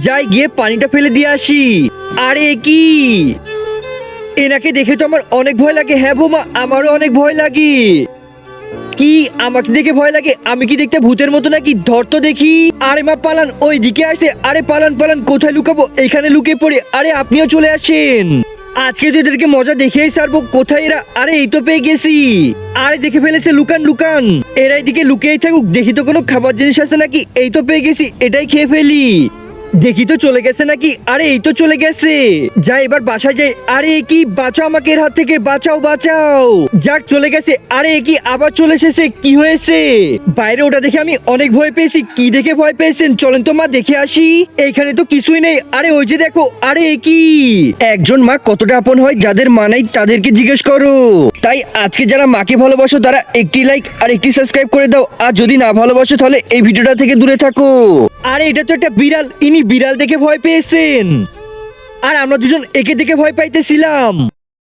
যাই গিয়ে পানিটা ফেলে দিয়ে আসি। আরে কি, এনাকে দেখে তো আমার অনেক ভয় লাগে। হ্যাঁ বৌমা, আমারও অনেক ভয় লাগে। কি আমাকে দেখে ভয় লাগে? আমি কি দেখতে ভূতের মতো নাকি? ধর তো দেখি। আরে মা পালান, ওই দিকে আসে। আরে পালান পালান, কোথায় লুকাবো? এখানে লুকিয়ে পড়ে। আরে আপনিও চলে আসেন, আজকে তো এদেরকে মজা দেখেই সারবো। কোথায় এরা? আরে এই তো পেয়ে গেছি। আরে দেখে ফেলেছে, লুকান লুকান। এরা এদিকে লুকিয়েই থাকুক, দেখি তো কোনো খাবার জিনিস আছে নাকি। এই তো পেয়ে গেছি, এটাই খেয়ে ফেলি। দেখি তো চলে গেছে নাকি। আরে এই তো চলে গেছে। যাই এবার বাসায় যাই। আরে এ কি, বাঁচাও আমাকে এর হাত থেকে, বাঁচাও বাঁচাও। যাক চলে গেছে। আরে এ কি, আবার চলে এসেছে। কি হয়েছে? বাইরে ওটা দেখে আমি অনেক ভয় পেয়েছি। কি দেখে ভয় পেয়েছেন? চলেন তো মা দেখে আসি। এইখানে তো কিছুই নেই। আরে ওই যে দেখো। আরে এ কি, একজন মা কতটা আপন হয়, যাদের মা নাই তাদেরকে জিজ্ঞেস করো। তাই আজকে যারা মাকে ভালোবাসো তারা একটি লাইক আর একটি সাবস্ক্রাইব করে দাও। আর যদি না ভালোবাসো তাহলে এই ভিডিওটা থেকে দূরে থাকো। আরে এটা তো একটা বিড়াল, ইনি বিড়াল দেখে ভয় পেয়েছেন। আর আমরা দুজন একে দেখে ভয় পাইতেছিলাম।